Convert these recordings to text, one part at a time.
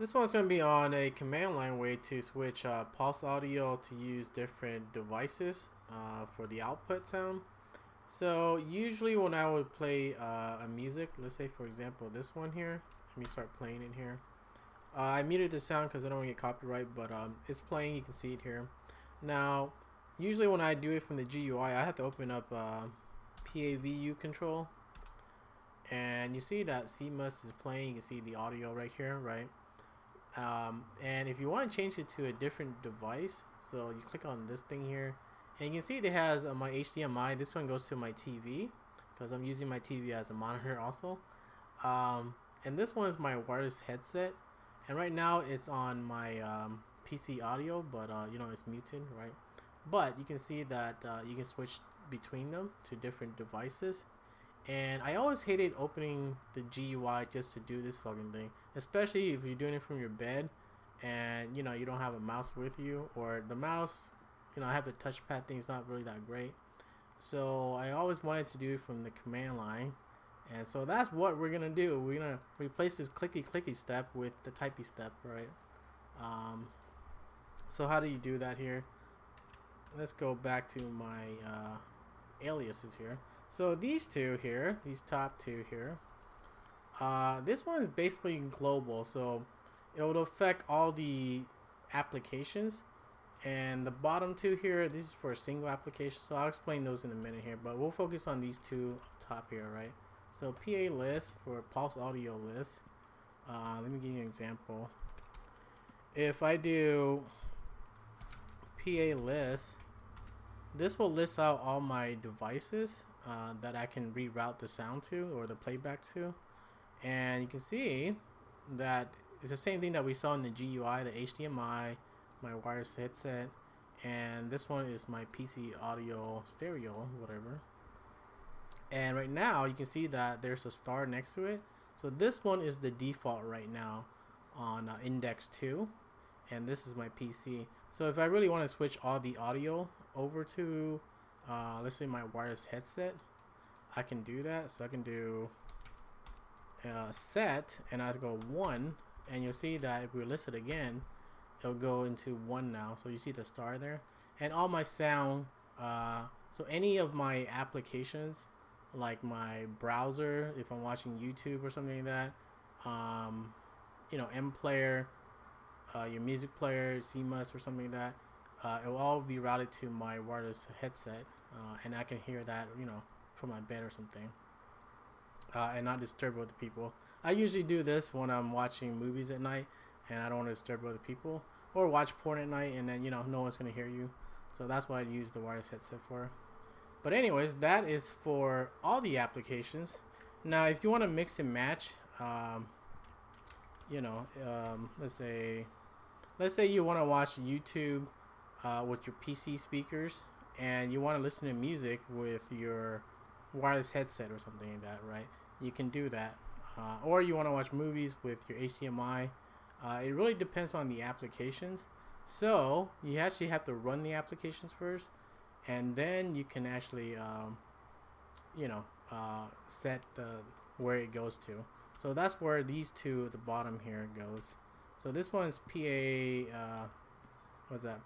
This one's going to be on a command line way to switch Pulseaudio to use different devices for the output sound. So usually when I would play a music, let's say for example this one here, let me start playing it here. I muted the sound because I don't want to get copyright, but it's playing, you can see it here. Now, usually when I do it from the GUI, I have to open up pavucontrol. And you see that CMUS is playing, you can see the audio right here, right? And if you want to change it to a different device, so you click on this thing here, and you can see it has my HDMI. This one goes to my TV because I'm using my TV as a monitor also. And this one is my wireless headset, and right now it's on my PC audio, but you know, it's muted, right? But you can see that you can switch between them to different devices. And I always hated opening the GUI just to do this fucking thing, especially if you're doing it from your bed and you know you don't have a mouse with you, or the mouse, you know, I have the touchpad thing, it's not really that great. So I always wanted to do it from the command line, and so that's what we're gonna do. We're gonna replace this clicky step with the typey step, right? So how do you do that here? Let's go back to my aliases here. So these two here, these top two here, this one is basically global, so it will affect all the applications. And the bottom two here, this is for a single application, so I'll explain those in a minute here, but we'll focus on these two up top here, right? So PA list for Pulseaudio list. Let me give you an example. If I do PA list, this will list out all my devices that I can reroute the sound to, or the playback to. And you can see that it's the same thing that we saw in the GUI, the HDMI, my wireless headset, and this one is my PC audio stereo, whatever. And right now you can see that there's a star next to it. So this one is the default right now on index 2, and this is my PC. So if I really want to switch all the audio over to let's say my wireless headset, I can do that. So I can do set, and I go 1, and you'll see that if we list it again, it'll go into 1 now. So you see the star there, and all my sound, so any of my applications, like my browser, if I'm watching YouTube or something like that, you know, M player, your music player, CMUS or something like that, it will all be routed to my wireless headset, and I can hear that, you know, from my bed or something, and not disturb other people. I usually do this when I'm watching movies at night and I don't want to disturb other people, or watch porn at night and then, you know, no one's going to hear you. So that's what I use the wireless headset for. But anyways, that is for all the applications. Now if you want to mix and match, you know, let's say you want to watch YouTube with your PC speakers, and you want to listen to music with your wireless headset or something like that, right? You can do that. Or you want to watch movies with your HDMI. It really depends on the applications. So you actually have to run the applications first, and then you can actually, you know, set where it goes to. So that's where these two at the bottom here goes. So this one's PA, what's that?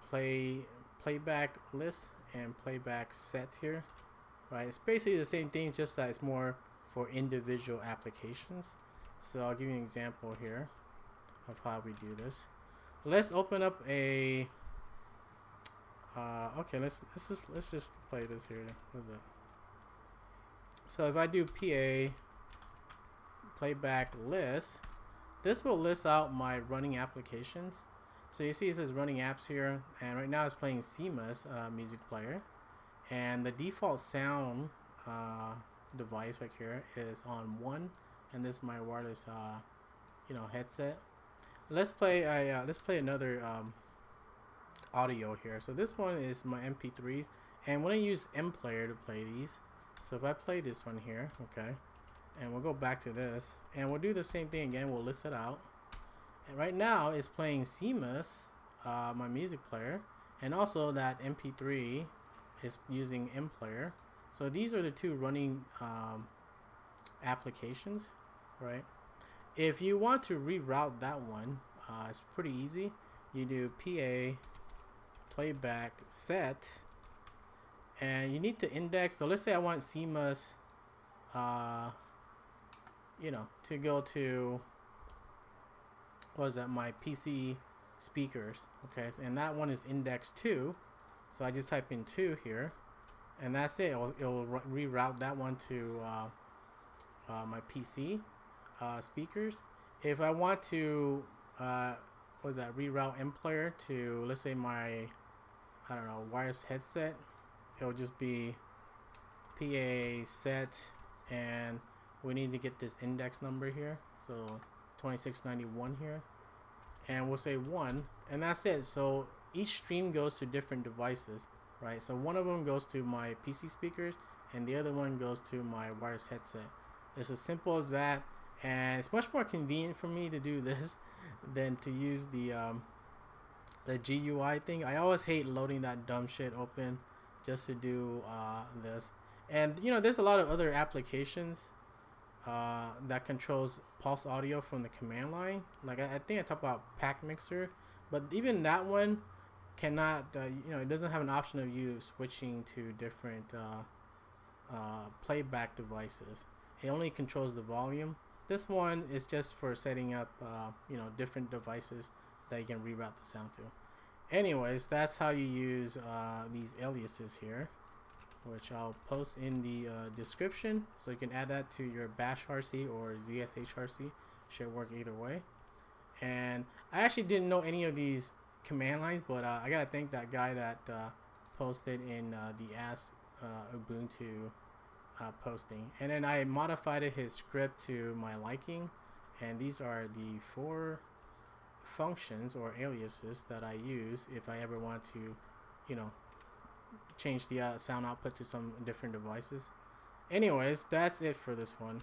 Playback list and playback set here, right? It's basically the same thing, just that it's more for individual applications. So I'll give you an example here of how we do this. Let's open up a. Okay, let's just play this here. So if I do PA playback list, this will list out my running applications. So you see it says running apps here, and right now it's playing CMUS music player, and the default sound device right here is on 1, and this is my wireless you know, headset. Let's play another audio here. So this one is my MP3s, and when I use M player to play these, so if I play this one here, okay, and we'll go back to this, and we'll do the same thing again. We'll list it out, and right now it's playing CMUS, my music player, and also that MP3 is using M player. So these are the two running applications, right? If you want to reroute that one, it's pretty easy. You do PA playback set, and you need to index. So let's say I want CMOS, you know, to go to, what is that, my PC speakers. Okay, and that one is index 2. So I just type in 2 here, and that's it. It'll reroute that one to my PC speakers. If I want to, what is that, reroute M player to, let's say, my, I don't know, wireless headset, it'll just be PA set, and we need to get this index number here, so 2691 here, and we'll say 1, and that's it. So each stream goes to different devices, right? So one of them goes to my PC speakers, and the other one goes to my wireless headset. It's as simple as that, and it's much more convenient for me to do this than to use the GUI thing. I always hate loading that dumb shit open just to do this. And you know, there's a lot of other applications that controls Pulseaudio from the command line. Like I think I talked about Pack Mixer, but even that one cannot, you know, it doesn't have an option of you switching to different playback devices. It only controls the volume. This one is just for setting up, you know, different devices that you can reroute the sound to. Anyways, that's how you use these aliases here, which I'll post in the description, so you can add that to your bash RC or ZSH RC. Should work either way. And I actually didn't know any of these command lines, but I gotta thank that guy that posted in the Ask Ubuntu posting, and then I modified his script to my liking, and these are the 4 functions or aliases that I use if I ever want to, you know, change the sound output to some different devices. Anyways, that's it for this one.